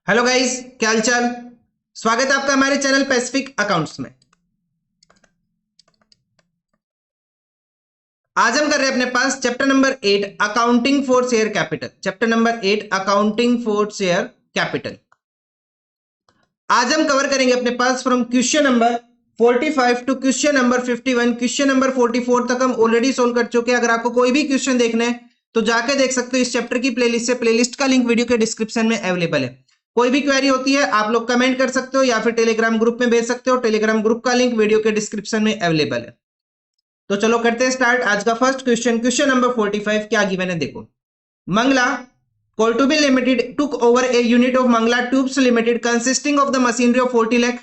Hello guys, क्या हालचाल। स्वागत है आपका हमारे चैनल पैसिफिक अकाउंट्स में। आज हम कर रहे हैं अपने पास chapter number 8 accounting for share capital. Chapter number 8 accounting for share capital. आज हम कवर करेंगे अपने पास from question number 45 to question number 51। Question number 44 तक हम ऑलरेडी सोल्व कर चुके हैं। अगर आपको कोई भी क्वेश्चन देखना है तो जाके देख सकते हो इस चैप्टर की प्लेलिस्ट से। प्लेलिस्ट का लिंक वीडियो के डिस्क्रिप्शन में अवेलेबल है। कोई भी क्वेरी होती है आप लोग कमेंट कर सकते हो या फिर टेलीग्राम ग्रुप में भेज सकते हो। टेलीग्राम ग्रुप का लिंक वीडियो के डिस्क्रिप्शन में अवेलेबल है। तो चलो करते हैं स्टार्ट आज का फर्स्ट क्वेश्चन। क्वेश्चन नंबर 45 क्या गिवन है देखो। Mangla Coal to be limited took over a unit of Mangla Tubes Limited consisting of the machinery of 40 lakh,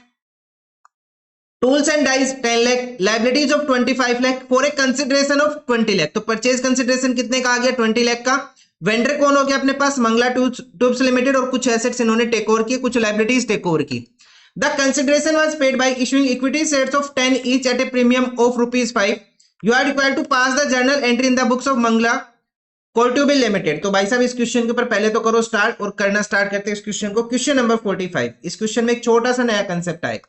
tools and dies 10 lakh, liabilities of 25 lakh for a consideration of 20 lakh। तो purchase consideration कितने का आ गया? 20 लाख का। Vendor कौन हो गया अपने पास? Mangala Tubes limited. और कुछ एसेट्स इन्होंने टेक ओवर किए, कुछ लाइबिलिटीज टेक ओवर की। The consideration was paid by issuing equity shares of 10 each at a premium of ₹5। You are required to pass the journal entry in the books of Mangla coal to be limited. तो भाई साहब इस question के ऊपर पहले तो करो start और करना स्टार्ट करते हैं इस क्वेश्चन को। Question number 45। इस क्वेश्चन में एक छोटा सा नया कंसेप्ट आएगा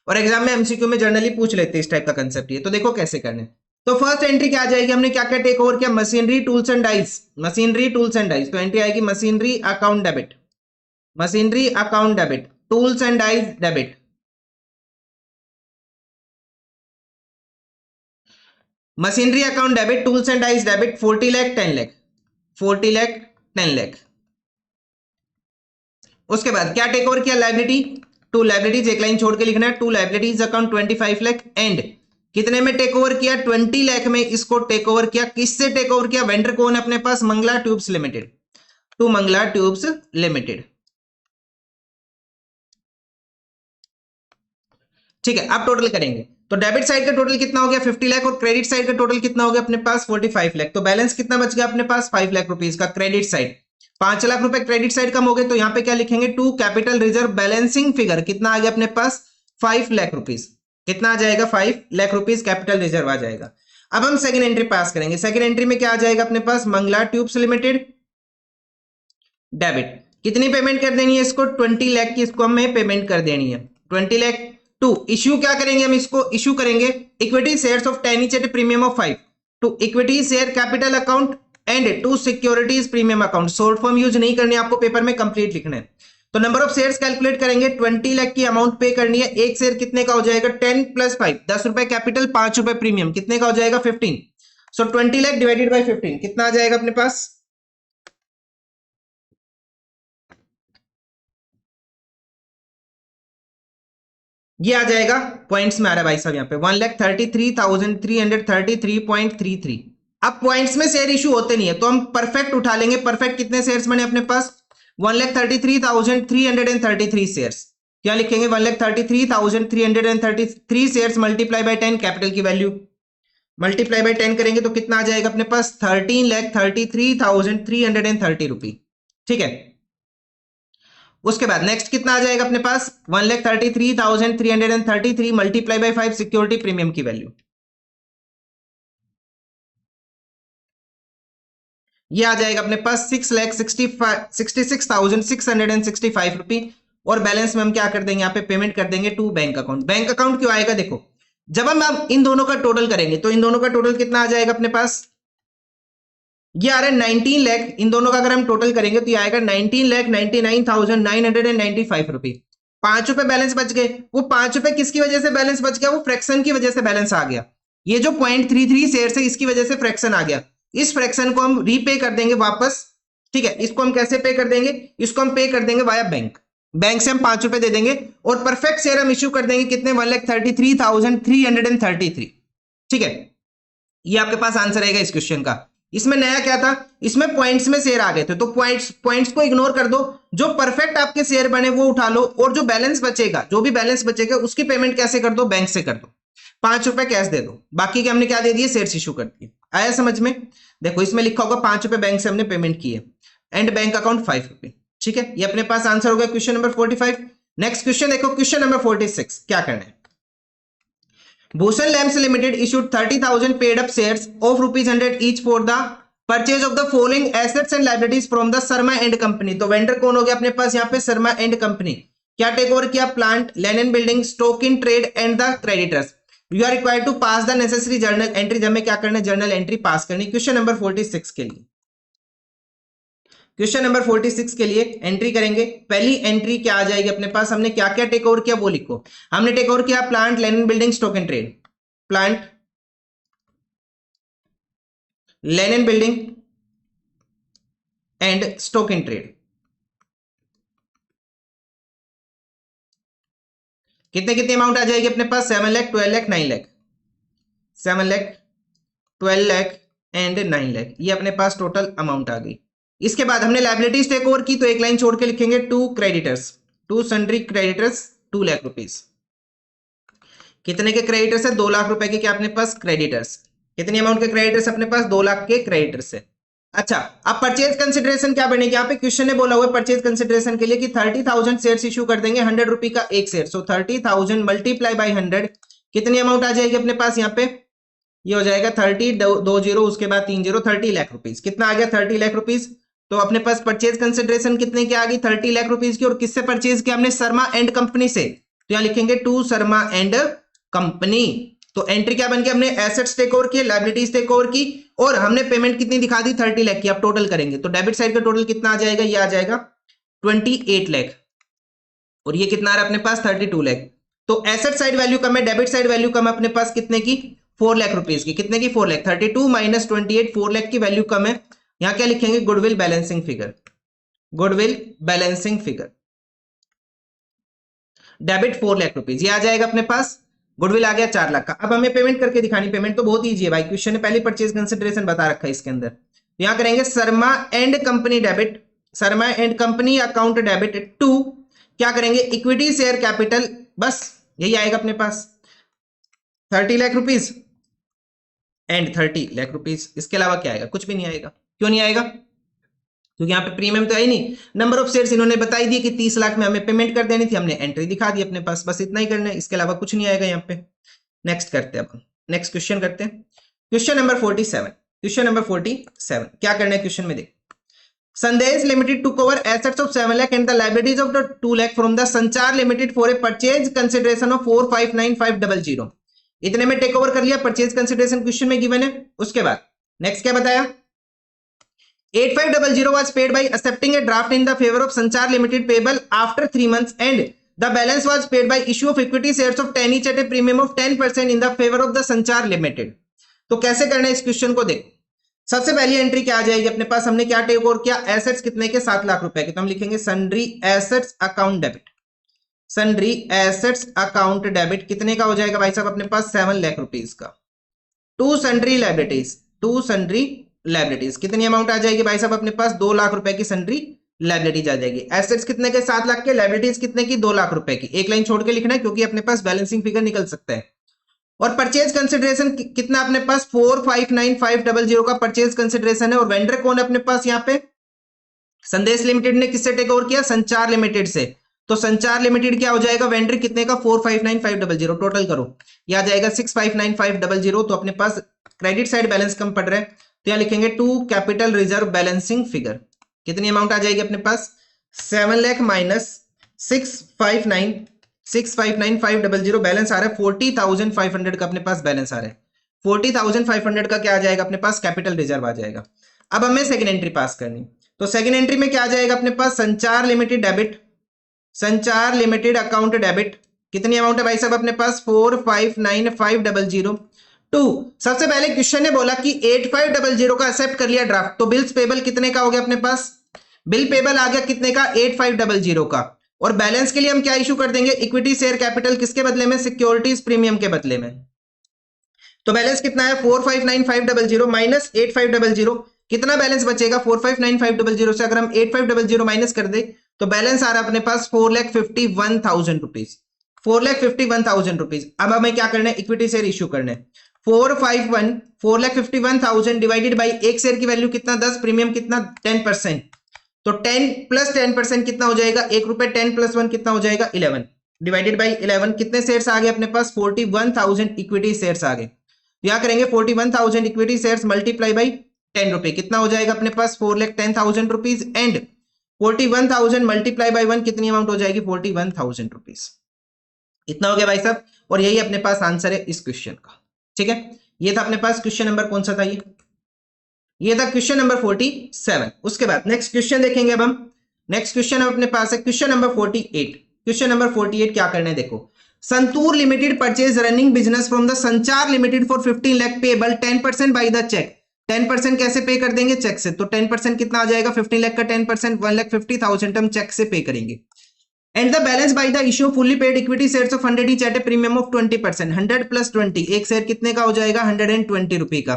और एग्जाम में एमसीक्यू में जर्नली पूछ लेते हैं इस टाइप का कंसेप्ट। ये तो देखो कैसे करने। तो फर्स्ट एंट्री क्या आ जाएगी? हमने क्या क्या टेक ओवर किया? Machinery, tools and dies. Machinery, tools and dies. तो एंट्री आएगी machinery account debit, machinery account debit, tools and dies debit. Machinery account debit, tools and dies debit 40 lakh 10 lakh, 40 lakh 10 lakh. उसके बाद क्या टेक ओवर किया? Liability, to liabilities. एक line छोड़ के लिखना है, to liabilities account 25 lakh. And कितने में टेक ओवर किया? 20 लाख में इसको टेक ओवर किया। किससे टेक ओवर किया? वेंडर कौन है अपने पास? Mangala Tubes Limited, to Mangala Tubes Limited. ठीक है, अब टोटल करेंगे तो डेबिट साइड का टोटल कितना हो गया? 50 लाख। और क्रेडिट साइड का टोटल कितना हो गया अपने पास? 45 लाख। तो बैलेंस कितना बच गया अपने पास? 5 लाख रुपीज का क्रेडिट साइड। 5 लाख रुपए क्रेडिट साइड कम हो गए तो यहां पे क्या लिखेंगे? To capital reserve balancing figure कितना आ गया अपने पास? 5 लाख रुपीज। कितना आ जाएगा? 5 लाख रुपीज कैपिटल रिजर्व आ जाएगा। अब हम सेकंड एंट्री पास करेंगे। सेकंड एंट्री में क्या आ जाएगा अपने पास? Mangala Tubes Limited debit. कितनी पेमेंट कर देनी है इसको? 20 लाख की इसको हमें पेमेंट कर देनी है। 20 लाख टू इश्यू क्या करेंगे? हम इसको इश्यू करेंगे equity shares of 10 each at premium of 5 to equity share capital account and to securities premium account. Short form use नहीं करनी, आपको पेपर में कंप्लीट लिखना है। तो नंबर ऑफ शेयर्स कैलकुलेट करेंगे। 20 लाख की अमाउंट पे करनी है। एक शेयर कितने का हो जाएगा? 10 + 5, 10 रुपए कैपिटल, 5 रुपए प्रीमियम। कितने का हो जाएगा? 15। सो 20 लाख डिवाइडेड बाई 15 कितना आ जाएगा अपने पास? ये आ जाएगा पॉइंट्स में आ रहा है भाई साहब यहाँ पे 1,33,333.33। अब पॉइंट्स में शेयर इशू होते नहीं है तो हम परफेक्ट उठा लेंगे। परफेक्ट कितने शेयर्स बने अपने पास? 1,33,333 शेयर्स। क्या लिखेंगे? 1,33,333 शेयर्स मल्टीप्लाई बाय 10 कैपिटल की वैल्यू। मल्टीप्लाई बाय 10 करेंगे तो कितना आ जाएगा अपने पास? 13,33,330 रुपी। ठीक है, उसके बाद नेक्स्ट कितना आ जाएगा अपने पास? 1,33,333 मल्टीप्लाई बाय 5 सिक्योरिटी प्रीमियम की वैल्यू। ये आ जाएगा अपने पास 6,66,665 रुपी। और बैलेंस में हम क्या कर देंगे? यहाँ पे पेमेंट कर देंगे to bank account. Bank account क्यों आएगा? देखो जब हम इन दोनों का टोटल करेंगे तो इन दोनों का टोटल कितना आ जाएगा अपने पास? ये आ रहा है 19 लाख। इन दोनों का अगर हम टोटल करेंगे तो ये आएगा 19,99,995 रुपी। 5 रुपए बैलेंस बच गए। वो 5 रुपए किसकी वजह से बैलेंस बच गया? वो फ्रैक्शन की वजह से बैलेंस आ गया। ये जो 0.33 शेयर है इसकी वजह से फ्रैक्शन आ गया। इस फ्रैक्शन को हम रीपे कर देंगे वापस। ठीक है, इसको हम कैसे पे कर देंगे? इसको हम पे कर देंगे वाया बैंक। बैंक से हम 5 रुपए दे देंगे और परफेक्ट शेयर हम इश्यू कर देंगे कितने? 1,33,333। ठीक है, ये आपके पास आंसर आएगा इस क्वेश्चन का। इसमें नया क्या था? इसमें पॉइंट्स में शेयर आ गए थे तो पॉइंट्स को इग्नोर कर दो। जो परफेक्ट आपके शेयर बने वो उठा लो और जो बैलेंस बचेगा, जो भी बैलेंस बचेगा उसकी पेमेंट कैसे कर दो? बैंक से कर दो। 5 रुपए कैश दे दो, बाकी के हमने क्या दे दिए? शेयर इशू कर दिए। आया समझ में? देखो इसमें लिखा होगा 5 रुपए बैंक से हमने पेमेंट किए एंड बैंक अकाउंट 5 रुपए। ठीक है, ये अपने पास आंसर हो गया क्वेश्चन नंबर 45। नेक्स्ट क्वेश्चन देखो, क्वेश्चन नंबर 46। क्या करना है? Bhushan Lamps Limited issued 30,000 paid up shares of ₹100 each for the purchase of the following assets and liabilities from the Sharma and company. तो वेंडर कौन हो गया अपने पास यहाँ पे, शर्मा एंड कंपनी। क्या टेक ओवर किया, plant, land and building, stock in trade and the creditors. You are required to pass the necessary journal entry. हमें क्या करना है, जर्नल एंट्री पास करनी। क्वेश्चन नंबर 46 के लिए, क्वेश्चन नंबर 46 के लिए एंट्री करेंगे। पहली एंट्री क्या आ जाएगी अपने पास, हमने क्या क्या टेक ओवर किया वो लिखो। हमने टेक ओवर किया plant, land and building, stock and trade. Plant, land and building and stock in trade. कितने कितने अमाउंट आ जाएगी अपने पास, 7 लाख, 12 लाख, 9 लाख। 7 लाख, 12 लाख एंड 9 लाख, ये अपने पास टोटल अमाउंट आ गई। इसके बाद हमने लायबिलिटीज टेक ओवर की, तो एक लाइन छोड़ के लिखेंगे to creditors, to sundry creditors 2 lakh rupees. कितने के क्रेडिटर्स है, 2 लाख रुपए के क्या अपने पास क्रेडिटर्स। कितनी अमाउंट के क्रेडिटर्स अपने पास, 2 लाख के क्रेडिटर्स है। अच्छा, अब परचेज कंसिडरेशन क्या बनेगी, यहाँ पे क्वेश्चन ने बोला हुआ है परचेज कंसिडरेशन के लिए कि 30,000 शेयर्स इशू कर देंगे, 100 रुपए का एक शेयर। सो 30,000 मल्टीप्लाई बाई 100, कितनी अमाउंट आ जाएगी अपने पास यहाँ पे, ये हो जाएगा 30, 2 जीरो, उसके बाद 3 जीरो, 30 लाख रुपीज। कितना आ गया, 30 लाख रुपीज। तो अपने पास परचेज कंसिडरेशन कितने की आ गई, 30 लाख रुपीज की। और किससे परचेज किया हमने, शर्मा एंड कंपनी से। तो यहां लिखेंगे टू शर्मा एंड कंपनी। तो एंट्री क्या बन गया, हमने एसेट्स टेक ओवर किए, लायबिलिटीज टेक ओवर की, और हमने पेमेंट कितनी दिखा दी, 30 लाख की। अब टोटल करेंगे तो डेबिट साइड का टोटल कितना आ जाएगा, ये आ जाएगा 28 लाख, और ये कितना आ रहा है अपने पास, 32 लाख। तो एसेट साइड वैल्यू कम है, डेबिट साइड वैल्यू कम है अपने पास कितने की, 4 लाख रुपीज की। कितने की, 4 लाख। 32 माइनस 28, 4 लाख की वैल्यू कम है। यहां क्या लिखेंगे, goodwill balancing figure, goodwill balancing figure. Debit 4 lakh rupees, ये आ जाएगा अपने पास। गुडविल आ गया 4 लाख का। अब हमें पेमेंट करके दिखानी, पेमेंट तो बहुत ईजी है भाई, क्वेश्चन ने पहले परचेज कंसिडरेशन बता रखा है इसके अंदर। तो यहां करेंगे Sharma and company debit, Sharma and company account debit to, क्या करेंगे, इक्विटी शेयर कैपिटल, बस यही आएगा अपने पास, 30 lakh rupees and 30 lakh rupees. इसके अलावा क्या आएगा, कुछ भी नहीं आएगा। क्यों नहीं आएगा, क्योंकि यहाँ पे प्रीमियम तो है ही नहीं। नंबर ऑफ शेयर्स इन्होंने बता ही दिए कि 30 लाख में हमें पेमेंट कर देनी थी, हमने एंट्री दिखा दी अपने पास, बस इतना ही करना है, इसके अलावा कुछ नहीं आएगा यहाँ पे। नेक्स्ट करते हैं, अब नेक्स्ट क्वेश्चन करते हैं। क्वेश्चन नंबर 47, क्वेश्चन नंबर 47 क्या करना है क्वेश्चन में, देख। Sandesh Limited to cover assets of 7 lakh and the liabilities of the 2 lakh from the Sanchar Limited for a purchase consideration of 459,500। इतने में टेक ओवर कर लिया, परचेज कंसिडरेशन क्वेश्चन में गिवन है। उसके बाद नेक्स्ट क्या बताया, 8500 was paid by accepting a draft in the favor of Sanchar Limited payable after 3 months, and the balance was paid by issue of equity shares of 10 each at a premium of 10% in the favor of the Sanchar Limited। तो कैसे करना है इस question को, देखो। सबसे पहली entry क्या आ जाएगी अपने पास, हमने क्या टेक ओवर किया, एसेट्स कितने के, 7 लाख रुपए के। तो हम लिखेंगे sundry assets account debit, sundry assets account debit कितने का हो जाएगा भाई साहब अपने पास, 7 लाख रुपीज का। To sundry liabilities, to sundry liabilities कितनी अमाउंट आ जाएगी भाई साहब अपने पास, 2 लाख रुपए की सन्ड्री लायबिलिटीज आ जाएगी। एसेट्स कितने के, 7 लाख के, लायबिलिटीज कितने की, 2 लाख रुपए की। एक लाइन छोड़ के लिखना है क्योंकि अपने पास बैलेंसिंग फिगर निकल सकता है। और परचेज कंसिडरेशन कितना अपने पास, 459,500 का परचेज कंसिडरेशन है। और वेंडर कौन है अपने पास यहाँ पे, संदेश लिमिटेड ने किससे टेक ओवर किया, संचार लिमिटेड से। तो संचार लिमिटेड क्या हो जाएगा, वेंडर कितने का, 459,500। टोटल करो, यह आ जाएगा 659,500। तो अपने पास क्रेडिट साइड बैलेंस कम पड़ रहा है, तो यहां लिखेंगे to capital reserve balancing figure. कितनी अमाउंट आ जाएगी अपने पास, 7 लाख माइनस 659,500 बैलेंस आ रहा है, 40,500 का अपने पास बैलेंस आ रहा है। 40,500 का क्या आ जाएगा अपने पास, कैपिटल रिजर्व आ जाएगा। अब हमें सेकंड एंट्री पास करनी, तो सेकंड एंट्री में क्या आ जाएगा अपने पास, संचार limited debit, Sanchar limited account debit. कितनी अमाउंट है भाई साहब अपने पास, 459,500 टू। सबसे पहले क्वेश्चन ने बोला कि 8500 का एक्सेप्ट कर लिया ड्राफ्ट, तो बिल्स पेबल कितने का हो गया अपने पास, बिल पेबल आ गया कितने का, 8500 का। और बैलेंस के लिए हम क्या इशू कर देंगे, इक्विटी शेयर कैपिटल, किसके बदले में, सिक्योरिटीज प्रीमियम के बदले में। तो बैलेंस कितना है, 459,500 माइनस 8500, कितना बैलेंस बचेगा, 459,500 से अगर हम 8500 माइनस कर दे तो बैलेंस आ रहा है अपने पास 4,51,000 रुपीज, 4,51,000 रुपीज। अब हमें क्या करना है, इक्विटी शेयर इशू करना है। 4,51,000 डिवाइडेड बाई एक शेयर की वैल्यू कितना, 10, प्रीमियम कितना, 10%। तो 10 प्लस 10% कितना हो जाएगा, 1 रुपए, 10 प्लस 1 कितना हो जाएगा, 11 डिवाइडेड बाई 11। कितने शेयर्स आ गए अपने पास, 41,000 इक्विटी शेयर्स आ गए। तो यहां करेंगे 41,000 इक्विटी शेयर्स मल्टीप्लाई बाई 10 रुपए, कितना हो जाएगा अपने पास 4,10,000 रुपीज एंड 41,000 मल्टीप्लाई बाई 1 कितनी अमाउंट हो जाएगी 41,000 रुपीज। इतना हो गया भाई साहब, और यही अपने पास आंसर है इस क्वेश्चन का। ठीक है, ये था अपने पास क्वेश्चन नंबर कौन सा था, ये था क्वेश्चन नंबर 47। उसके बाद नेक्स्ट क्वेश्चन देखेंगे अब हम। नेक्स्ट क्वेश्चन अपने पास है क्वेश्चन नंबर 48। क्वेश्चन नंबर 48 क्या करना है देखो, Santoor Limited purchase running business from the Sanchar Limited for 15 lakh payable 10% by the cheque. 10% कैसे पे कर देंगे, चेक से। तो 10% कितना आ जाएगा 15 लाख का 10% 1,50,000 हम चेक से पे करेंगे। And the balance by the issue fully paid equity shares of 100 each at a premium of 20%। 100 plus 20, एक शेयर कितने का हो जाएगा 120 रुपए का।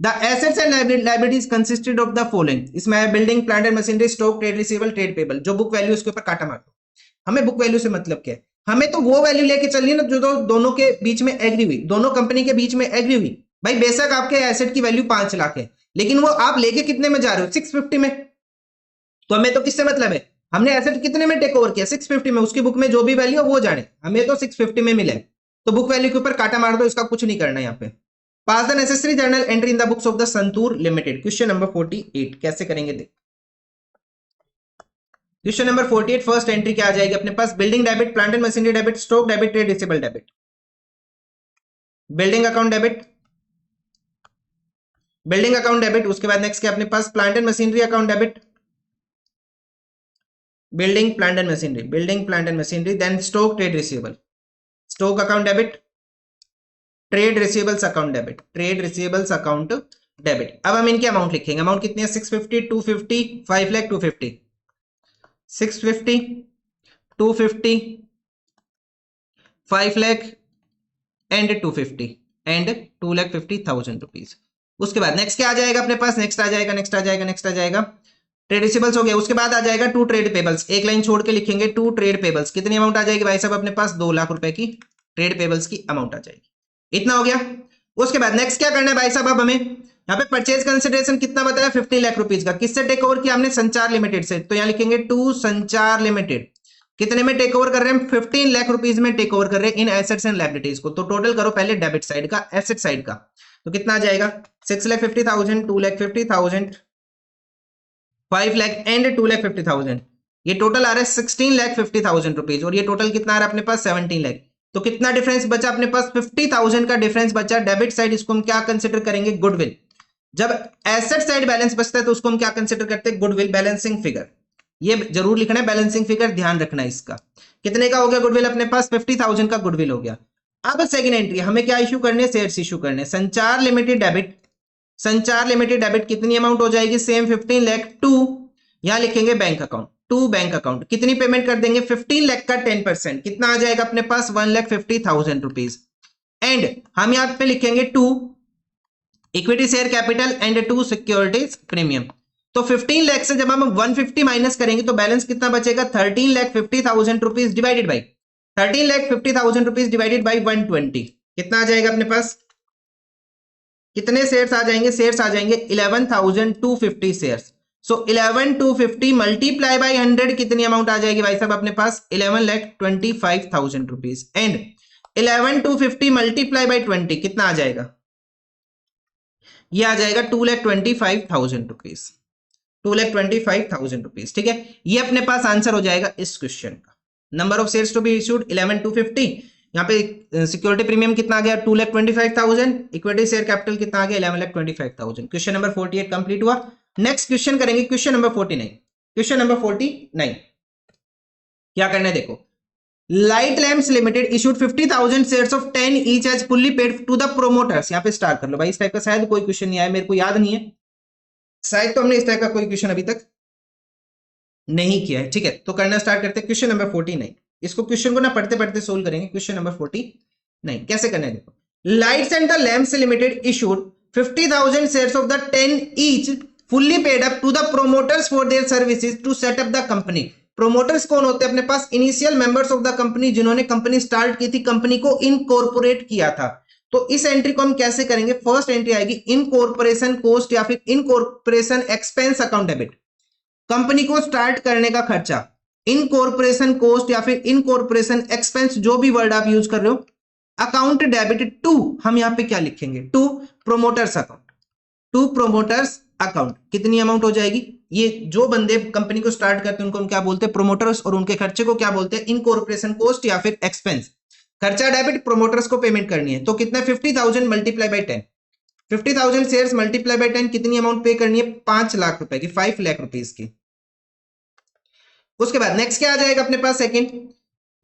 The assets and liabilities consisted of the following, इसमें है building plant and machinery stock trade receivable trade payable. जो बुक वैल्यू उसके ऊपर काटा मार दो। हमें बुक वैल्यू से मतलब क्या है, हमें तो वो वैल्यू लेके चलनी है ना जो दोनों के बीच में एग्री हुई, दोनों कंपनी के बीच में एग्री हुई। भाई बेशक आपके एसेट की वैल्यू 5 लाख है, लेकिन वो आप लेके कितने में जा रहे हो 650 में। तो हमें तो किससे मतलब है, हमने एसेट कितने में टेक ओवर किया 650 में, उसकी बुक में जो भी वैल्यू है वो जाने, हमें तो 650 में मिले। तो बुक वैल्यू के ऊपर काटा मार दो, इसका कुछ नहीं करना है यहाँ पे। Pass the necessary journal entry in the books of the Santoor limited. Question number 48 कैसे करेंगे देख। क्वेश्चन नंबर 48 फर्स्ट एंट्री क्या आ जाएगी अपने पास, building debit, plant and machinery debit, stock debit, trade receivable debit. Building account debit, building account debit. उसके बाद नेक्स्ट क्या अपने पास, plant and machinery account debit, building plant and machinery, building plant and machinery, then stock trade receivable, stock account debit, trade receivables account debit, trade receivables account debit. अब हम इनकी amount लिखेंगे, amount कितनी है 650, 250, 5 lakh 250, 650, 250, 5 lakh and 250 and 2,50,000 rupees. उसके बाद next क्या आ जाएगा अपने पास, नेक्स्ट आ जाएगा ट्रेड रिसीवेबल्स हो गया। उसके बाद आ जाएगा टू ट्रेड पेबल्स, एक लाइन छोड़ के लिखेंगे टू ट्रेड पेबल्स। कितनी अमाउंट आ जाएगी भाई साहब अपने पास 2 लाख रुपए की ट्रेड पेबल्स की अमाउंट आ जाएगी। इतना हो गया। उसके बाद नेक्स्ट क्या करना है भाई साहब, अब हमें यहाँ पे परचेज कंसिडरेशन कितना बताया 15 लाख रुपीज का, किससे टेक ओवर किया हमने संचार लिमिटेड से। तो यहाँ लिखेंगे टू संचार लिमिटेड, कितने में टेक ओवर कर रहे हैं 15 लाख रुपीज में टेक ओवर कर रहे हैं इन एसेट्स एंड लायबिलिटीज को। तो टोटल करो पहले डेबिट साइड का, एसेट साइड का, तो कितना आ जाएगा 6,50,000, 2,50,000, 5 लाख एंड 2,50,000। ये टोटल आ रहा है 16,50,000 रुपीज, और ये टोटल कितना आ रहा है अपने पास 17 लाख। तो कितना डिफरेंस बचा अपने पास 50,000 का डिफरेंस बचा। डेबिट साइड इसको हम क्या कंसिडर करेंगे, गुडविल। जब एसेट साइड बैलेंस बचता है तो उसको हम क्या कंसिडर करते हैं, गुडविल बैलेंसिंग फिगर। ये जरूर लिखना है, बैलेंसिंग फिगर ध्यान रखना है इसका। कितने का हो गया गुडविल अपने पास 50,000 का गुडविल हो गया। अब सेकंड एंट्री हमें क्या इशू करने, शेयर्स इशू करने। Sanchar limited debit, Sanchar limited debit कितनी अमाउंट हो जाएगी सेम 15 लाख टू, यहां लिखेंगे bank account, to bank account. कितनी पेमेंट कर देंगे 15 लाख का 10%, कितना आ जाएगा अपने पास 1,50,000 रुपीज। एंड हम यहां पे लिखेंगे to equity share capital and to securities premium. तो 15 लाख से जब हम 150 माइनस करेंगे तो बैलेंस कितना बचेगा 13,50,000 rupees divided by 13,50,000 rupees divided by 120। कितना आ जाएगा अपने पास, कितने शेयर्स आ जाएंगे, शेयर्स आ जाएंगे 11,250 शेयर्स। सो 11,250 मल्टीप्लाई बाई 100 कितनी अमाउंट आ जाएगी भाई साहब अपने पास 11,25,000 रुपीज। एंड 11,250 मल्टीप्लाई बाई 20 कितना आ जाएगा, ये आ जाएगा 2,25,000 रुपीज, 2,25,000 रुपीज। ठीक है, ये अपने पास आंसर हो जाएगा इस क्वेश्चन का। Number of shares to be issued 11,250, यहाँ पे सिक्योरिटी प्रीमियम कितना आ गया 2,25,000, इक्विटी शेयर कैपिटल कितना आ गया 11,25,000। क्वेश्चन नंबर 48 कंप्लीट हुआ। नेक्स्ट क्वेश्चन करेंगे क्वेश्चन नंबर 49। क्वेश्चन नंबर 49 क्या करना है देखो, light lamps limited issued 50,000 shares of 10 each as fully paid to the promoters. यहाँ पे स्टार्ट कर लो भाई, इस टाइप का शायद कोई क्वेश्चन नहीं आया, मेरे को याद नहीं है, शायद तो हमने इस टाइप का कोई क्वेश्चन अभी तक नहीं किया है। ठीक है, तो करना स्टार्ट करते हैं क्वेश्चन नंबर 49। इसको क्वेश्चन को ना पढ़ते पढ़ते सोल्व करेंगे। क्वेश्चन नंबर 49 कैसे करना है देखो, lights and the lamps limited issued 50,000 shares of the 10 each fully paid up to the promoters for their services to set up the company. Promoters कौन होते हैं अपने पास, initial members of the company, जिन्होंने कंपनी स्टार्ट की थी, company को incorporate किया था। तो इस एंट्री को हम कैसे करेंगे, फर्स्ट एंट्री आएगी इनकॉर्पोरेशन कॉस्ट या फिर incorporation expense account debit. Company को स्टार्ट करने का खर्चा, इनकॉर्पोरेशन कॉस्ट या फिर इनकॉर्पोरेशन एक्सपेंस, जो भी वर्ड आप यूज कर रहे हो, अकाउंट डेबिट टू, हम यहां पे क्या लिखेंगे, to promoters account, to promoters account कितनी अमाउंट हो जाएगी? ये जो बंदे कंपनी को स्टार्ट करते हैं उनको हम क्या बोलते हैं? प्रोमोटर्स। और उनके खर्चे को क्या बोलते हैं? इनकॉर्पोरेशन कॉस्ट या फिर एक्सपेंस। खर्चा डेबिट, प्रोमोटर्स को पेमेंट करनी है, तो कितना? 50,000 multiply by 10। 50,000 shares multiply by 10 कितनी अमाउंट पे करनी है? 5 लाख रुपए की, 5 लाख रुपीज की। उसके बाद नेक्स्ट क्या आ जाएगा अपने पास? Second,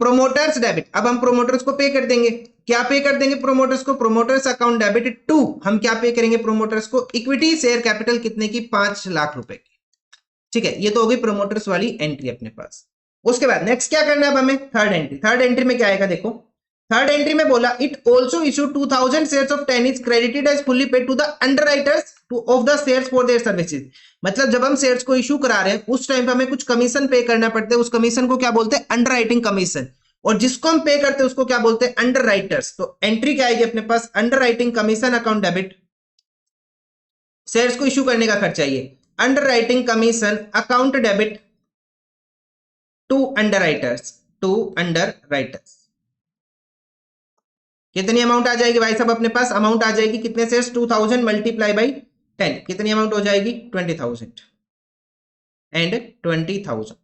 promoters debit. अब हम प्रोमोटर्स को पे कर देंगे। क्या पे कर देंगे प्रोमोटर्स को? प्रोमोटर्स अकाउंट डेबिट टू, हम क्या पे करेंगे प्रोमोटर्स को? इक्विटी शेयर कैपिटल कितने की? 5 लाख रुपए की। ठीक है, ये तो होगी प्रोमोटर्स वाली एंट्री अपने पास। उसके बाद नेक्स्ट क्या करना है अब हमें? Third entry. थर्ड एंट्री में क्या आएगा देखो, थर्ड एंट्री में बोला it also issue 2000 shares of 10 is credited as fully paid to the underwriters of the shares for their services. मतलब जब हम शेयर्स को इशू करा रहे हैं उस टाइम पे हमें कुछ कमीशन पे करना पड़ता है, उस कमीशन को क्या बोलते हैं? Underwriting commission. और जिसको हम पे करते हैं उसको क्या बोलते हैं? अंडरराइटर्स। तो एंट्री क्या आएगी अपने पास? Underwriting commission account debit, shares को इशू करने का खर्चा ये, underwriting commission account debit to underwriters, to underwriters. कितनी अमाउंट आ जाएगी भाई साहब अपने पास? अमाउंट आ जाएगी कितने शेयर्स? 2000 मल्टीप्लाई बाई 10, कितनी अमाउंट हो जाएगी? 20,000 एंड 20,000।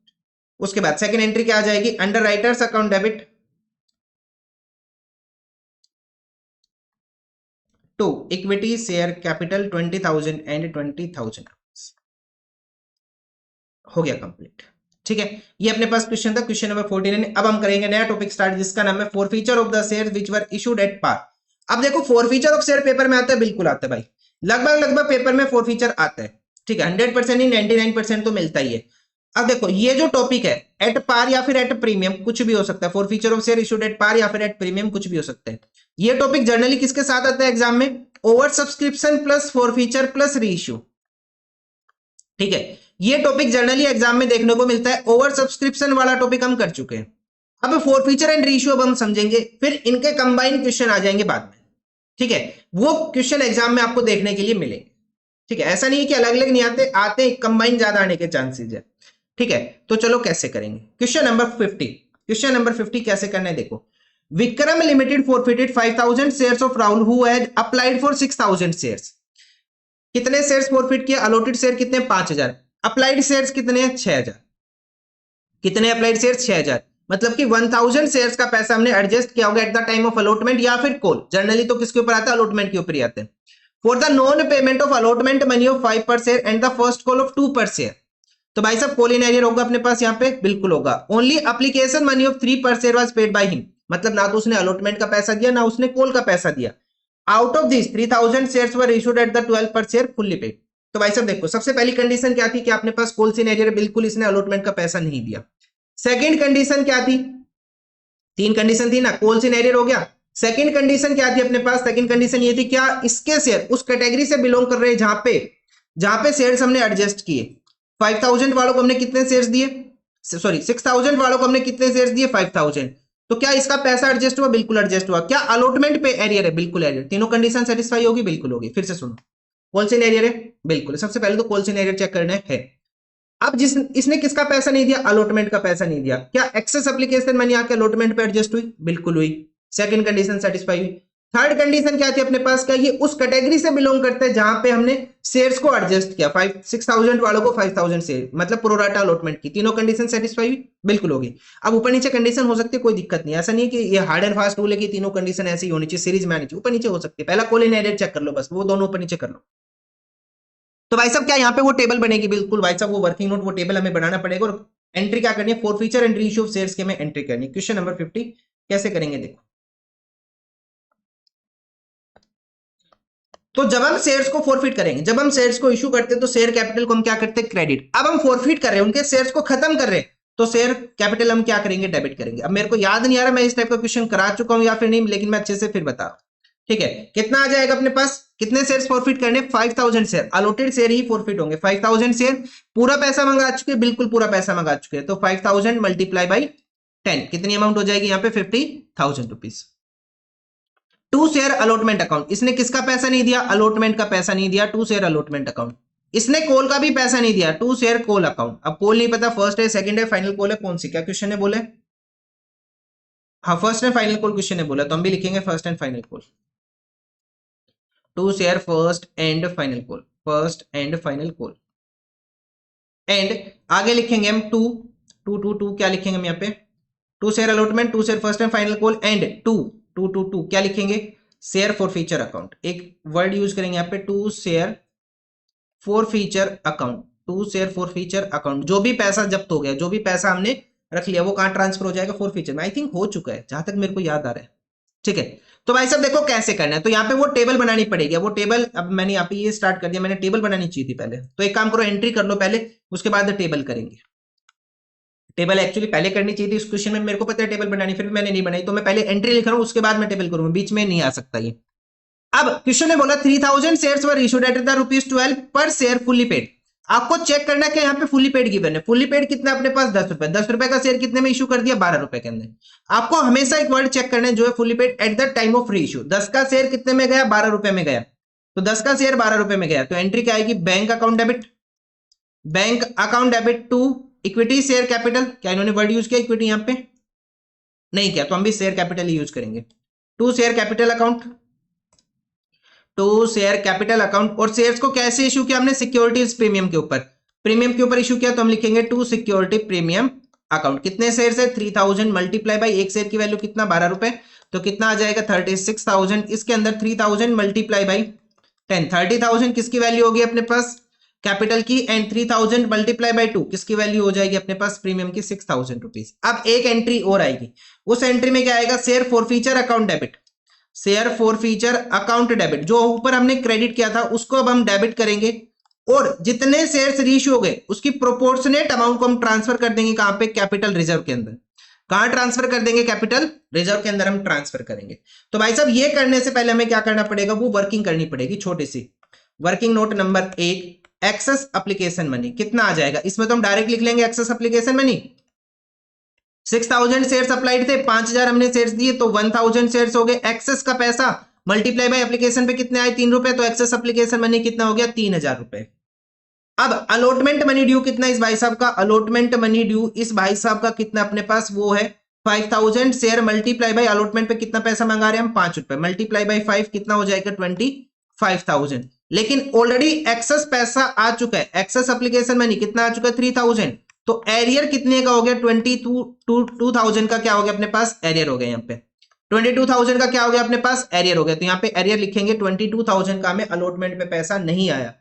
उसके बाद सेकंड एंट्री क्या आ जाएगी? Underwriters account debit to equity share capital 20,000 and 20,000 हो गया कंप्लीट। ठीक है, ये अपने पास क्वेश्चन था, क्वेश्चन नंबर 14। अब हम करेंगे नया टॉपिक स्टार्ट जिसका नाम है forfeiture of the share which were issued at par. अब देखो फॉरफीचर ऑफ शेयर पेपर में आता है, बिल्कुल आता है भाई, लगभग पेपर में फॉरफीचर आता है। ठीक है, 100% नहीं 99% तो मिलता ही है। अब देखो ये जो टॉपिक है एट पार या फिर एट प्रीमियम कुछ भी हो सकता है, forfeiture of share issued at par या फिर एट प्रीमियम कुछ भी हो सकता है। ये टॉपिक जनरली किसके साथ आता है एग्जाम में? Over subscription plus forfeiture plus reissue. ठीक है, ये टॉपिक जनरली एग्जाम में देखने को मिलता है। ओवर सब्सक्रिप्शन वाला टॉपिक हम कर चुके हैं, अब फॉरफीचर एंड रीइश्यू अब हम समझेंगे, फिर इनके कंबाइन क्वेश्चन आ जाएंगे बाद में। ठीक है, वो क्वेश्चन एग्जाम में आपको देखने के लिए मिलेंगे। ठीक है, ऐसा नहीं है कि अलग अलग नहीं आते, आते कंबाइन ज्यादा आने के चांसेस है। ठीक है, तो चलो कैसे करेंगे। क्वेश्चन नंबर 50, क्वेश्चन नंबर 50 कैसे करना है देखो। Vikram limited forfeited 5,000 shares of Rahul who had applied for 6,000 shares. कितने शेयर्स फॉरफिट किए? अलॉटेड शेयर कितने? 5,000। अप्लाइड शेयर्स कितने? 6,000। कितने अप्लाइड शेयर्स? 6,000। मतलब कि 1,000 शेयर्स का पैसा हमने एडजस्ट किया होगा at the time of allotment या फिर कॉल। जनरली तो किसके ऊपर आता है? अलॉटमेंट के ऊपर ही आते हैं। For the non payment of allotment money of 5 पर share and the first call of 2 पर शेयर। तो भाई साहब कॉल इन एरियर होगा अपने पास यहाँ पे, बिल्कुल होगा। ओनली एप्लीकेशन मनी ऑफ 3 पर share was paid by him. मतलब ना तो उसने अलॉटमेंट का पैसा दिया ना उसने कॉल का पैसा दिया। Out of this 3,000 shares were issued at the 12 पर शेयर फुल्ली पेड। तो भाई साहब देखो सबसे पहली कंडीशन क्या थी कि अपने पास कॉल इन एरियर, बिल्कुल इसने अलॉटमेंट का पैसा नहीं दिया। सेकंड कंडीशन क्या थी? 3 कंडीशन थी ना, कॉल इन एरियर हो गया। सेकंड कंडीशन क्या थी अपने पास? सेकंड कंडीशन ये थी क्या इसके शेयर उस कैटेगरी से बिलोंग कर रहे हैं जहां पे शेयर्स हमने एडजस्ट किए। 5,000 वालों को हमने कितने शेयर्स दिए? सॉरी 6,000 वालों को हमने कितने शेयर्स दिए? 5,000। तो क्या इसका पैसा एडजस्ट हुआ? बिल्कुल एडजस्ट हुआ। क्या अलॉटमेंट पे एरियर है? बिल्कुल एरियर। तीनों कंडीशन सेटिस्फाई होगी? बिल्कुल होगी। फिर से सुनो, कॉल्सन एरियर है? बिल्कुल। सबसे पहले तो कॉल्सन एरियर चेक करना है। अब जिस इसने किसका पैसा नहीं दिया? अलॉटमेंट का पैसा नहीं दिया। क्या एक्सेस एप्लीकेशन मनी आके अलॉटमेंट पे एडजस्ट हुई? बिल्कुल हुई। सेकंड कंडीशन सेटिस्फाई हुई। थर्ड कंडीशन क्या थी अपने पास? क्या ये उस कैटेगरी से बिलोंग करते हैं जहां पे हमने शेयर्स को एडजस्ट किया, 6,000 वालों को 5,000 शेयर, मतलब प्रोराटा अलॉटमेंट की। तीनों कंडीशन सेटिस्फाई हुई? बिल्कुल होगी। अब ऊपर नीचे कंडीशन हो सकती है, कोई दिक्कत नहीं। ऐसा नहीं है कि ये हार्ड एंड फास्ट रूल है कि तीनों कंडीशन ऐसी होनी चाहिए, सीरीज में आनी चाहिए। ऊपर नीचे हो सकती है। पहला कॉल इन एरियर चेक कर लो, बस वो दोनों ऊपर नीचे कर लो। तो भाई साहब क्या यहाँ पे वो टेबल बनेगी? बिल्कुल भाई साहब, वो वर्किंग नोट, वो टेबल हमें बनाना पड़ेगा और एंट्री क्या करनी है? Forfeiture and reissue of shares के में एंट्री करनी है। क्वेश्चन नंबर 50 कैसे करेंगे देखो। तो जब हम शेयर्स को फॉरफिट करेंगे, जब हम शेयर्स को इशू करते हैं तो शेयर कैपिटल को हम क्या करते हैं? क्रेडिट। अब हम फॉरफिट कर रहे हैं, उनके शेयर्स को खत्म कर रहे हैं, तो शेयर कैपिटल हम क्या करेंगे? डेबिट करेंगे। अब मेरे को याद नहीं आ रहा मैं इस टाइप का क्वेश्चन करा चुका हूं या फिर नहीं, लेकिन मैं अच्छे से फिर बता रहा हूं। ठीक है, कितना आ जाएगा अपने पास? कितने शेयर्स फॉरफिट करने? 5,000 शेयर। अलॉटेड शेयर ही फॉरफिट होंगे। 5,000 शेयर। पूरा पैसा मंगा चुके, बिल्कुल पूरा पैसा मंगा चुके हैं। तो 5,000 मल्टीप्लाई बाई 10 कितनी अमाउंट हो जाएगी यहाँ पे? 50,000 रुपीज। 2 शेयर अलॉटमेंट अकाउंट, इसने किसका पैसा नहीं दिया? अलॉटमेंट का पैसा नहीं दिया। 2 शेयर अलॉटमेंट अकाउंट। इसने कॉल का भी पैसा नहीं दिया। 2 शेयर कॉल अकाउंट। अब कॉल नहीं पता फर्स्ट है सेकंड है फाइनल कॉल है कौन सी, क्या क्वेश्चन ने बोले? हाँ first and final call question ने बोला, तो हम भी लिखेंगे first and final call. 2 share first and final call. First and final call. And आगे लिखेंगे हम टू टू टू टू, क्या लिखेंगे हम यहाँ पे, to share allotment, to share first and final call, and to to to to क्या लिखेंगे, शेयर फॉर फीचर अकाउंट। एक वर्ड यूज करेंगे यहाँ पे, to share forfeiture account, to share forfeiture account. जो भी पैसा जब्त हो गया, जो भी पैसा हमने रख लिया, वो कहां ट्रांसफर हो जाएगा, फॉर फीचर में। आई थिंक हो चुका है जहां तक मेरे को याद आ रहा है। ठीक है, तो भाई साहब देखो कैसे करना है। तो यहाँ पे वो टेबल बनानी पड़ेगी। वो टेबल अब मैंने यहाँ पे ये स्टार्ट कर दिया, मैंने टेबल बनानी चाहिए थी पहले। तो एक काम करो, एंट्री कर लो पहले, उसके बाद टेबल करेंगे। टेबल एक्चुअली पहले करनी चाहिए थी इस क्वेश्चन में, मेरे को पता है टेबल बनानी, फिर भी मैंने नहीं बनाई। तो मैं पहले एंट्री लिख रहा हूं, उसके बाद मैं टेबल करूंगा, बीच में नहीं आ सकता ये। अब क्वेश्चन ने बोला 3000 shares were issued at the ₹12 पर शेयर फुल्ली पेड। आपको चेक करना है कि यहाँ पे फुल्ली पेड गिवन है। फुल्ली पेड कितना अपने पास, 10 रुपए। 10 रुपए का शेयर कितने में इशू कर दिया, 12 रुपए के अंदर। आपको हमेशा एक वर्ड चेक करना है जो है fully paid at the time of री इशू। 10 का शेयर कितने में गया, 12 रुपए में गया। तो 10 का शेयर 12 रुपए में गया, तो एंट्री क्या आएगी, bank account debit, bank account debit to equity share capital. क्या इन्होंने वर्ड यूज किया इक्विटी यहाँ पे, नहीं किया, तो हम भी शेयर कैपिटल यूज करेंगे। To share capital account, to share capital account. और शेयर्स को कैसे इशू किया हमने, सिक्योरिटीज प्रीमियम के ऊपर, प्रीमियम के ऊपर इशू किया, तो हम लिखेंगे टू सिक्योरिटी प्रीमियम अकाउंट। कितने शेयर है, 3000 मल्टीप्लाई बाई एक शेयर की वैल्यू कितना, 12 रुपए, तो कितना आ जाएगा 36,000। इसके अंदर 3000 मल्टीप्लाई बाई 10, 30,000 किसकी वैल्यू होगी अपने पास, कैपिटल की, एंड 3000 मल्टीप्लाई बाई 2 किसकी वैल्यू हो जाएगी अपने पास, प्रीमियम की, 6000 रुपीज। अब एक एंट्री और आएगी, उस एंट्री में क्या आएगा, share forfeiture account debit, share forfeiture account debit. जो ऊपर हमने क्रेडिट किया था उसको अब हम डेबिट करेंगे, और जितने शेयर्स रीइश्यू हो गए उसकी प्रोपोर्शनेट अमाउंट को हम ट्रांसफर कर देंगे कहां पे, कैपिटल रिजर्व के अंदर। कहां ट्रांसफर कर देंगे, कैपिटल रिजर्व के अंदर हम ट्रांसफर करेंगे। तो भाई साहब ये करने से पहले हमें क्या करना पड़ेगा, वो वर्किंग करनी पड़ेगी छोटी सी। Working note number 1, excess application money कितना आ जाएगा। इसमें तो हम डायरेक्ट लिख लेंगे excess application money. 6000 shares applied थे, 5000 हमने शेयर्स दिए, तो 1000 शेयर्स हो गए। एक्सेस का पैसा मल्टीप्लाई बाय एप्लीकेशन पे कितने आए, 3 रुपए, तो एक्सेस एप्लीकेशन मनी कितना हो गया, 3000 रुपए। अब अलॉटमेंट मनी ड्यू कितना इस भाई साहब का, अलॉटमेंट मनी ड्यू इस भाई साहब का कितना अपने पास, वो है 5000 शेयर मल्टीप्लाई बाय अलॉटमेंट पे कितना पैसा मंगा रहे हैं हम, 5 रुपए, मल्टीप्लाई बाय 5 कितना हो जाएगा, 25,000। लेकिन ऑलरेडी एक्सेस पैसा आ चुका है, एक्सेस एप्लीकेशन मनी कितना आ चुका है, 3000। तो एरियर कितने का हो गया, 22,000 का क्या हो गया अपने पास, एरियर हो गया। यहाँ पे 22,000 का क्या हो गया अपने पास, एरियर हो गया। तो यहाँ पे एरियर लिखेंगे 22,000 का हमें अलॉटमेंट पे पैसा नहीं आया।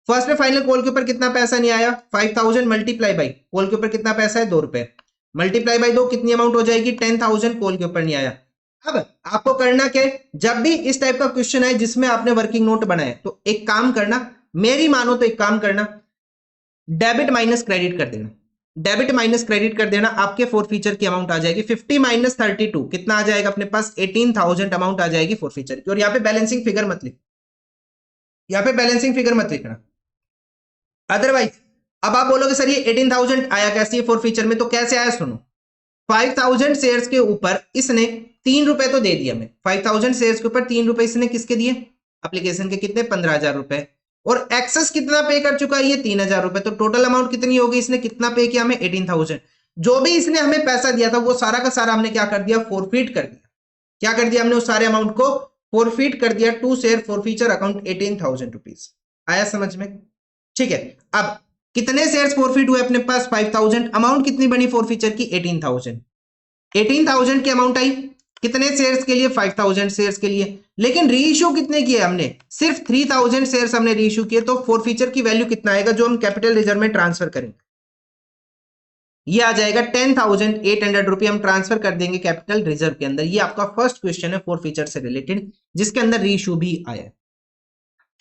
फर्स्ट में फाइनल कॉल के ऊपर कितना पैसा नहीं आया, 5000 मल्टीप्लाई बाई कॉल के ऊपर कितना पैसा है, 2 रुपए, मल्टीप्लाई बाई 2 कितनी अमाउंट हो जाएगी, 10,000, कॉल के ऊपर नहीं आया। अब आपको करना क्या है, जब भी इस टाइप का क्वेश्चन है जिसमें आपने वर्किंग नोट बनाया, तो एक काम करना, मेरी मानो तो एक काम करना, डेबिट माइनस क्रेडिट कर देना, डेबिट माइनस क्रेडिट कर देना, आपके फॉर फीचर की अमाउंट आ जाएगी 50 माइनस 32 कितना आ जाएगा अपने पास, 18,000 अमाउंट आ जाएगी फॉर फीचर की। और यहाँ पे बैलेंसिंग फिगर मत लिख, यहाँ पे बैलेंसिंग फिगर मत लिखना, अदरवाइज अब आप बोलोगे सर ये 18,000 आया कैसे ये फॉर फीचर में, तो कैसे आया सुनो। 5000 शेयर्स के ऊपर इसने 3 रुपए तो दे दिया, हमें 5000 शेयर्स के ऊपर 3 रुपए इसने किसके दिए, एप्लीकेशन के, कितने, 15,000 रुपए। और एक्सेस कितना पे कर चुका है, ये 3,000 रुपए। तो टोटल अमाउंट कितनी होगी, इसने कितना पे किया हमें, 18,000। जो भी इसने हमें पैसा दिया था वो सारा का सारा हमने क्या कर दिया, फॉरफिट कर दिया। क्या कर दिया हमने, उस सारे अमाउंट को फॉरफिट कर दिया to share forfeiture account 18,000 rupees. आया समझ में, ठीक है। अब कितने शेयर्स फॉरफिट हुए अपने पास, 5000, अमाउंट कितनी बनी फॉर फीचर की, 18,000। 18,000 की अमाउंट आई कितने शेयर्स के लिए, 5000 शेयर्स के लिए। लेकिन रीइश्यू कितने किए हमने, सिर्फ 3000 शेयर्स हमने रीइश्यू किए। तो फॉर फीचर की वैल्यू कितना आएगा जो हम कैपिटल रिजर्व में ट्रांसफर करेंगे, ये आ जाएगा 10,800 रुपये हम ट्रांसफर कर देंगे कैपिटल रिजर्व के अंदर। ये आपका फर्स्ट क्वेश्चन है फॉर फीचर से रिलेटेड, जिसके अंदर रीइश्यू भी आया।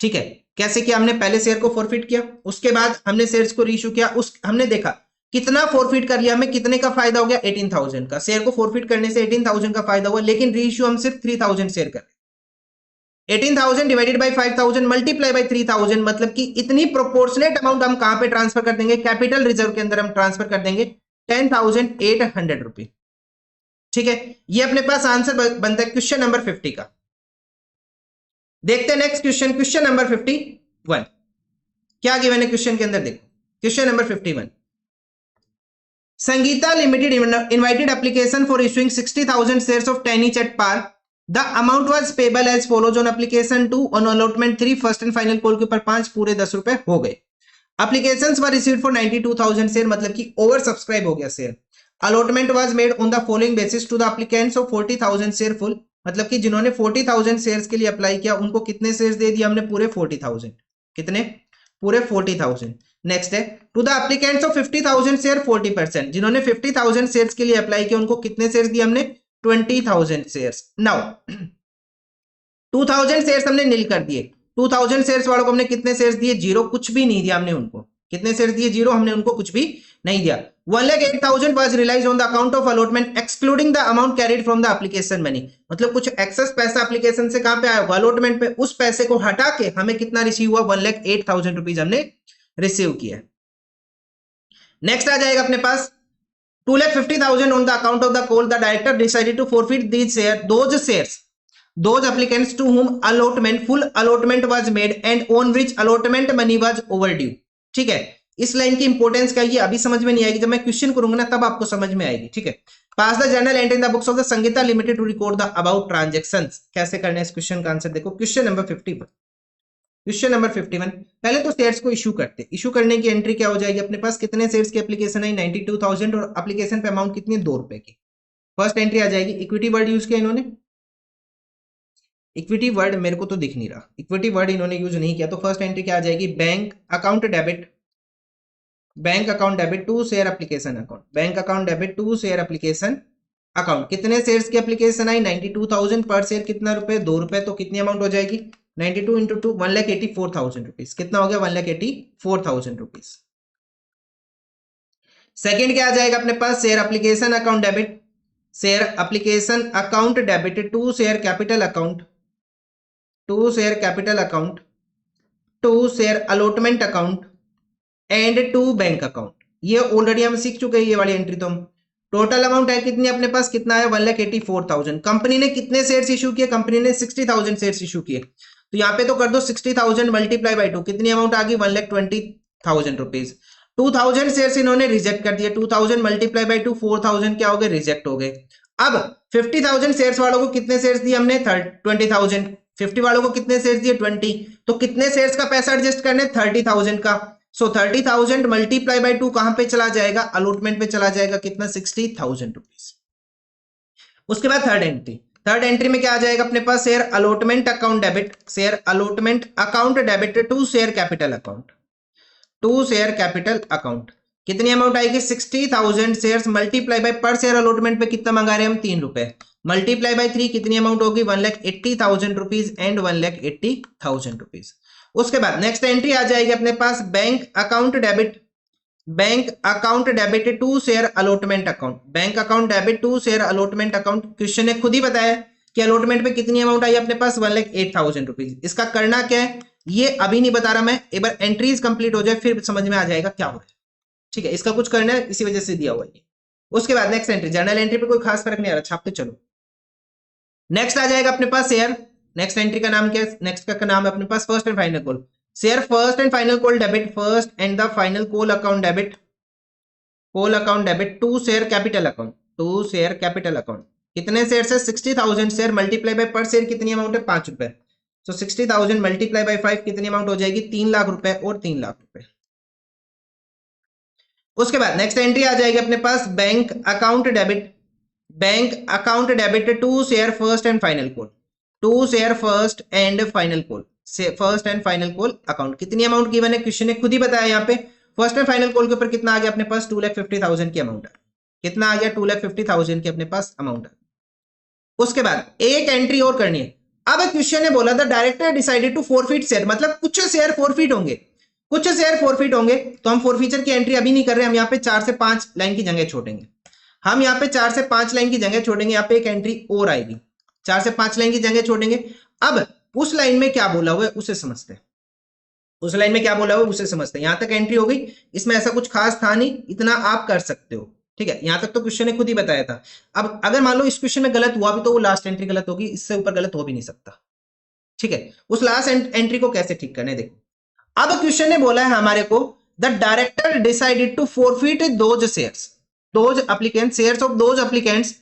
ठीक है, कैसे किया हमने, पहले शेयर को फॉरफिट किया, उसके बाद हमने शेयर्स को रीइश्यू किया, उस हमने देखा कितना फॉरफिट कर लिया, हमें कितने का फायदा हो गया, 18,000 का। शेयर को फॉरफिट करने से 18,000 का फायदा हुआ, लेकिन रीइश्यू हम सिर्फ 3,000 शेयर कर रहे। 18,000 डिवाइडेड बाय 5,000 मल्टीप्लाई बाय 3,000, मतलब कि इतनी प्रोपोर्शनेट अमाउंट हम कहां पे ट्रांसफर कर देंगे, कैपिटल रिजर्व के अंदर हम ट्रांसफर कर देंगे 10,800 रुपए। ठीक है, ये अपने पास आंसर बनता है क्वेश्चन नंबर 50 का। देखते हैं नेक्स्ट क्वेश्चन, क्वेश्चन नंबर 51 क्या गिवन है क्वेश्चन के अंदर। देखो question number 51, Sangeeta limited invited application for issuing 60,000 shares of 10 each at par the amount was payable as follows on application 2 on allotment 3 first and final call के ऊपर 5 पूरे 10 रुपए हो गए। Applications were received for 92,000 share, मतलब कि over subscribe हो गया share. Allotment was made on the following basis to the applicants of 40,000 share full, मतलब कि जिन्होंने 40,000 शेयर्स के लिए अप्लाई किया उनको कितने शेयर्स दे दिया हमने? पूरे 40,000। कितने? पूरे 40,000। नेक्स्ट है to the applicants of 50,000 share 40%, जिन्होंने 50,000 शेयर्स के लिए अप्लाई किया उनको कितने शेयर्स दिए हमने? 20,000 शेयर्स। नाउ 2,000 शेयर्स हमने नील कर दिए। 2,000 शेयर्स वालों को हमने कितने शेयर्स दिए? जीरो, कुछ भी नहीं दिया हमने उनको। कितने शेयर्स दिए? जीरो, हमने उनको कुछ भी नहीं दिया। 1,08,000 was realized on the account of allotment excluding the amount carried from the application money, मतलब कुछ एक्सेस पैसा एप्लीकेशन से कहां पे आया होगा? अलॉटमेंट पे। उस पैसे को हटा के हमें कितना रिसीव हुआ? 1,08,000 रुपीज हमने रिसीव किया। नेक्स्ट आ जाएगा अपने पास 2,50,000 on the account of the call the director decided to forfeit these shares those applicants to whom full allotment was made and on which allotment money was overdue। ठीक है, इस line की importance क्या है ये अभी समझ में नहीं आएगी, जब मैं क्वेश्चन करूंगा ना तब आपको समझ में आएगी। ठीक है, pass the journal entry in the books of the Sangeeta limited to record the about transactions. कैसे करना है इस क्वेश्चन का आंसर देखो, क्वेश्चन नंबर 51। क्वेश्चन नंबर 51, पहले तो शेयर्स को इशू करते। इशू करने की एंट्री क्या हो जाएगी अपने पास? कितने शेयर्स की एप्लीकेशन आई? 92,000 और एप्लीकेशन पे अमाउंट कितनी है? 2 रुपए की। फर्स्ट एंट्री आ जाएगी, इक्विटी वर्ड यूज किया इन्होंने। इक्विटी वर्ड मेरे को तो दिख नहीं रहा, इक्विटी वर्ड इन्होंने यूज नहीं किया, तो फर्स्ट एंट्री क्या आ जाएगी? Bank account debit to share application account. Bank account debit to share application account. कितने शेयर्स की एप्लीकेशन आई? 92,000। पर शेयर कितना रुपए? 2 रुपए। तो कितनी अमाउंट हो जाएगी? 92 इंटू 2 1,84,000 रुपीज। कितना हो गया? 1,84,000 रुपीज। सेकेंड क्या आ जाएगा अपने पास? Share application account debit, share application account debit to share capital account, to share capital account, to share allotment account and to bank account. ये ऑलरेडी हम सीख चुके हैं ये वाली एंट्री। तो हम टोटल अमाउंट है कितनी अपने पास? कितना है? 1,84,000। कंपनी ने कितने शेयर्स इशू किए? कंपनी ने 60,000 शेयर्स इशू किए। तो यहाँ पे तो कर दो 60,000 मल्टीप्लाई बाई 2, कितनी अमाउंट आ गई? 1,20,000 रुपीज। 2,000 शेयर्स इन्होंने रिजेक्ट कर दिए। 2,000 मल्टीप्लाई बाई 2 4,000 क्या हो गए? रिजेक्ट हो गए। अब 50,000 शेयर्स वालों को कितने शेयर्स दिए हमने? 20,000। 50 वालों को कितने शेयर्स दिए? 20। तो कितने शेयर्स का पैसा एडजस्ट करने? 30,000 का। सो 30,000 मल्टीप्लाई बाई 2 कहां पे चला जाएगा? अलॉटमेंट पे चला जाएगा। कितना? 60,000 रुपीज। उसके बाद थर्ड एंट्री में क्या आ जाएगा अपने पास? Share allotment account debit, share allotment account debit to share capital account, to share capital account. कितनी अमाउंट आएगी? 60,000 shares multiply by per share allotment पे कितना मंगा रहे हैं हम? 3 रुपए। मल्टीप्लाई बाय 3 कितनी अमाउंट होगी? 1,80,000 रुपीज एंड 1,80,000 रुपीज। उसके बाद नेक्स्ट एंट्री आ जाएगी अपने पास bank account debit to share allotment account, bank account debit to share allotment account. Question ने खुद ही बताया कि अलॉटमेंट पे कितनी अमाउंट आई अपने पास? 1,08,000 रुपीज। इसका करना क्या है ये अभी नहीं बता रहा मैं, एक बार एंट्रीज कंप्लीट हो जाए फिर समझ में आ जाएगा क्या हो रहा है। ठीक है, इसका कुछ करना है इसी वजह से दिया हुआ है। उसके बाद नेक्स्ट एंट्री, जर्नल एंट्री पे कोई खास फर्क नहीं आ रहा, छापते चलो। नेक्स्ट आ जाएगा अपने पास शेयर, नेक्स्ट एंट्री का नाम क्या है? नेक्स्ट का नाम है अपने पास first and final call. Share first and final call debit, first and the final call account debit to share capital account, to share capital account. कितने शेयर है? 60,000 share multiply by per share कितनी amount है? 5 रुपए। तो 60,000 multiply by 5 कितनी amount हो जाएगी? 3 लाख रुपए और 3 लाख रुपए। उसके बाद नेक्स्ट एंट्री आ जाएगी अपने पास bank account debit to share first and final call, to share first and final call account. कितनी अमाउंट गिवन है? क्वेश्चन ने खुद ही बताया यहाँ पे। फर्स्ट एंड फाइनल कॉल के ऊपर कितना आ गया अपने पास? 2,50,000 की अमाउंट। कितना आ गया? 2,50,000 की अपने पास अमाउंट। उसके बाद एक एंट्री और करनी है। अब क्वेश्चन ने बोला था director decided to forfeit share, मतलब कुछ शेयर फॉरफिट होंगे, तो हम फॉरफीचर की एंट्री अभी नहीं कर रहे। हम यहाँ पे 4 से 5 लाइन की जगह छोड़ेंगे। यहाँ पे एक एंट्री और आएगी, 4 से 5 लाइन की जगह छोड़ेंगे। अब उस लाइन में क्या बोला हुआ है उसे समझते हैं। यहां तक एंट्री हो गई, इसमें ऐसा कुछ खास था नहीं, इतना आप कर सकते हो। ठीक है, यहां तक तो क्वेश्चन ने खुद ही बताया था। अब अगर मान लो इस क्वेश्चन में गलत हुआ भी तो वो लास्ट एंट्री गलत होगी, इससे ऊपर गलत हो भी नहीं सकता। ठीक है, उस लास्ट एंट्री को कैसे ठीक करने देखो। अब क्वेश्चन ने बोला है हमारे को the director decided to forfeit those shares of those applicants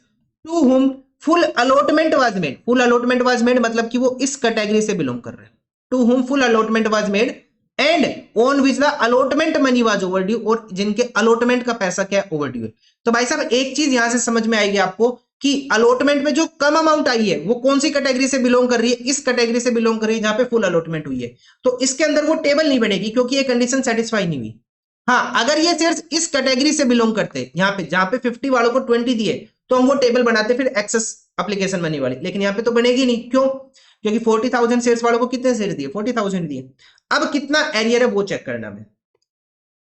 to whom full allotment was made, full allotment was made मतलब कि वो इस कैटेगरी से बिलोंग कर रहे हैं, to whom full allotment was made and on which the allotment money was overdue, और जिनके अलॉटमेंट का पैसा क्या है, ओवरड्यू है। तो भाई साहब एक चीज यहां से समझ में आएगी आपको कि अलॉटमेंट में जो कम अमाउंट आई है वो कौन सी कैटेगरी से बिलोंग कर रही है, इस कैटेगरी से बिलोंग कर रही है जहां पे फुल अलॉटमेंट हुई है। तो इसके अंदर वो टेबल नहीं बनेगी क्योंकि ये कंडीशन सेटिस्फाई नहीं हुई। हाँ, अगर ये शेयर्स इस कैटेगरी से बिलोंग करते, यहाँ पे जहां पे 50 वालों को 20 दिए तो हम वो टेबल बनाते फिर एक्सेस एप्लीकेशन मनी वाली, लेकिन यहाँ पे तो बनेगी नहीं। क्यों? क्योंकि 40,000 शेयर्स वालों को कितने शेयर दिए, 40,000 दिए। अब कितना एरियर है वो चेक करना है,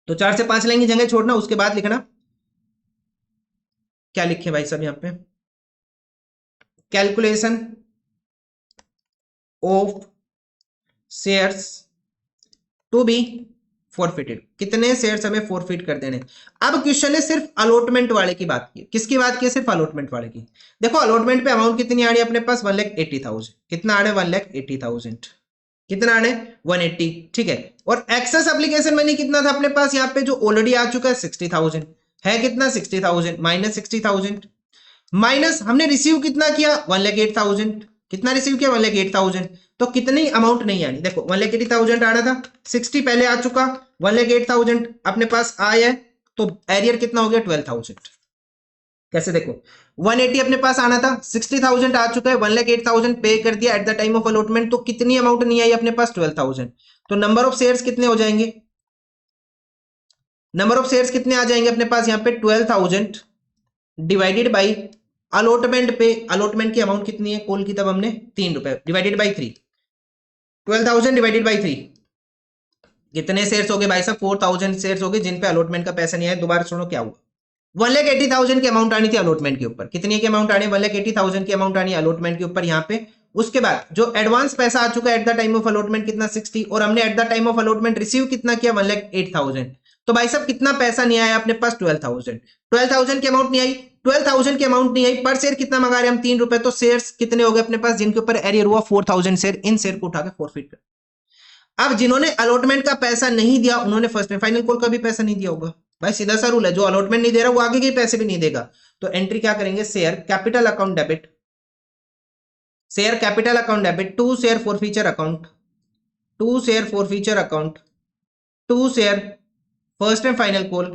तो 4 से 5 लाइन की जगह छोड़ना, उसके बाद लिखना क्या लिखे भाई साहब यहाँ पे, calculation of shares to be forfeited, कितने शेयर्स हमें फॉरफिट कर देने। अब क्वेश्चन है सिर्फ अलॉटमेंट वाले की बात की, किसकी बात की, सिर्फ अलॉटमेंट वाले की। देखो अलॉटमेंट पे अमाउंट कितनी आ रही है अपने पास, 1,80,000, कितना आ रहा है 1,80,000, कितना आ रहा है 180, ठीक है। और एक्सेस एप्लीकेशन मनी कितना था अपने पास यहाँ पे जो ऑलरेडी आ चुका है 60,000 है, कितना 60,000 माइनस 60,000 माइनस हमने रिसीव कितना किया 1,08,000, कितना रिसीव किया 1,08,000, तो कितनी अमाउंट नहीं आनी, देखो 1,80,000 आ रहा था, 60 पहले आ चुका, 1,08,000 अपने पास आया है, तो एरियर कितना हो गया 12,000। कैसे देखो 180 अपने पास आना था, 60,000 आ चुका है, 1,08,000 पे कर दिया at the time of allotment, तो कितनी अमाउंट नहीं आई अपने पास 12,000। तो नंबर ऑफ शेयर्स कितने हो जाएंगे, नंबर ऑफ शेयर्स कितने आ जाएंगे अपने पास यहाँ पे 12,000 डिवाइडेड बाई अलॉटमेंट पे, अलॉटमेंट की अमाउंट कितनी है कॉल की तब हमने 3 रुपए, डिवाइडेड बाई 3, 12,000 डिवाइडेड बाई 3, कितने शेयर्स हो गए भाई साहब 4,000 शेयर्स हो गए जिन पे अलॉटमेंट का पैसा नहीं आया। दोबारा सुनो क्या हुआ, 1,80,000 की अमाउंट आनी थी अलॉटमेंट के ऊपर, कितनी की अमाउंट आनी, 1,80,000 की अमाउंट आनी अलॉटमेंट के ऊपर यहाँ पे। उसके बाद जो एडवांस पैसा आ चुका है at the time of allotment कितना 60, और हमने at the time of allotment receive कितना किया 1,08,000, तो भाई साहब कितना पैसा नहीं आया अपने पास 12,000, 12,000 की अमाउंट नहीं आई, 12,000 की अमाउंट नहीं आई, पर शेयर कितना मंगा रहे हम 3 रुपए, तो शेयर्स कितने हो गए अपने पास जिनके ऊपर एरियर हुआ 4,000 शेयर, इन शेयर को उठा के फॉरफिट कर। अब जिन्होंने अलॉटमेंट का पैसा नहीं दिया उन्होंने फर्स्ट एंड फाइनल कॉल का भी पैसा नहीं दिया होगा, भाई सीधा सा रूल है, जो अलॉटमेंट नहीं दे रहा वो आगे के पैसे भी नहीं देगा। तो एंट्री क्या करेंगे, share capital account debit, share capital account debit to share forfeiture account, to share forfeiture account, to share first and final call,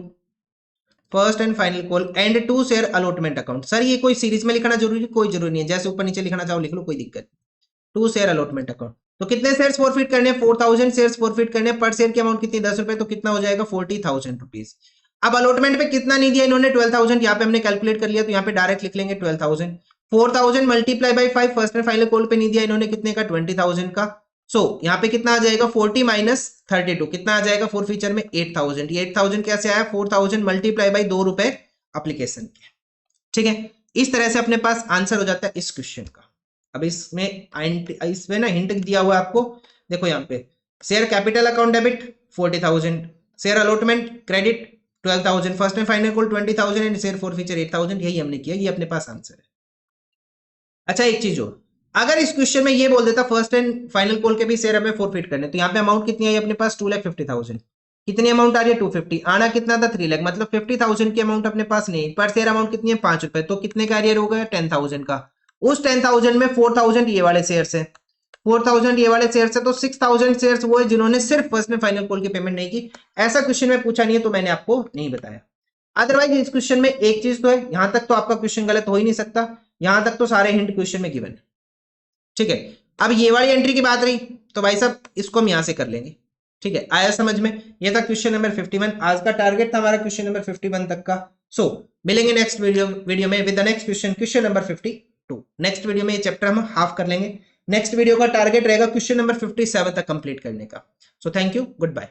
first and final call and to share allotment account. Sir ये कोई series में लिखना जरूरी, कोई जरूरी नहीं है, जैसे ऊपर नीचे लिखना चाहो लिख लो, कोई दिक्कत। टू शेयर अलॉटमेंट अकाउंट, तो कितने शेयर्स फॉरफिट करने, 4,000 शेयर्स फॉरफिट करने, पर शेयर की अमाउंट कितनी 10 रुपए, तो कितना हो जाएगा 40,000 रुपीज। अब अलॉटमेंट पे कितना नहीं दिया इन्होंने 12,000, यहाँ पे हमने कैलकुलेट कर लिया, तो यहाँ पे डायरेक्ट लिख लेंगे 12,000, 4,000 multiply by 5, first and final call पे नहीं दिया इन्होंने कितने का 20,000 का, सो यहाँ पे कितना आ जाएगा 40 माइनस 32, कितना आ जाएगा फॉर फीचर में 8,000, ये 8,000 कैसे आया 4,000 मल्टीप्लाई बाई 2 रुपए एप्लीकेशन के, ठीक है। इस तरह से अपने पास आंसर हो जाता है इस क्वेश्चन का। अब इसमें ना हिंट दिया हुआ है आपको, देखो यहाँ पे share capital account debit 40,000, share allotment credit 12,000, first and final call 20,000 and share for feature 8,000, यही हमने किया, ये अपने पास आंसर है। अच्छा एक चीज और, अगर इस क्वेश्चन में ये बोल देता फर्स्ट एंड फाइनल कॉल के भी शेयर हमें फॉरफिट करने, तो यहाँ पे अमाउंट कितनी आई अपने पास 2,50,000, कितनी अमाउंट आ रही है 250, आना कितना था 3 लाख, मतलब 50,000 की अमाउंट अपने पास नहीं, पर शेयर अमाउंट कितनी है 5 रुपए, तो कितने का एरियर हो गया 10,000 का। उस 10,000 में 4,000 ये वाले शेयर्स है, 4,000 ये वाले शेयर्स है, तो 6,000 शेयर्स वो है जिन्होंने सिर्फ फर्स्ट एंड फाइनल कॉल की पेमेंट नहीं की। ऐसा क्वेश्चन में पूछा नहीं है तो मैंने आपको नहीं बताया। अदरवाइज इस क्वेश्चन में एक चीज तो है, यहां तक तो आपका क्वेश्चन गलत हो ही नहीं सकता, यहां तक तो सारे हिंट क्वेश्चन में गिवन है, ठीक है। अब ये वाली एंट्री की बात रही तो भाई साहब इसको हम यहां से कर लेंगे, ठीक है। आया समझ में, ये था क्वेश्चन नंबर 51, आज का टारगेट था हमारा क्वेश्चन नंबर 51 तक का। सो मिलेंगे नेक्स्ट वीडियो में with the next question number 52। Next video में ये चैप्टर हम हाफ कर लेंगे, नेक्स्ट वीडियो का टारगेट रहेगा क्वेश्चन नंबर 57 तक कंप्लीट करने का। So thank you, good bye.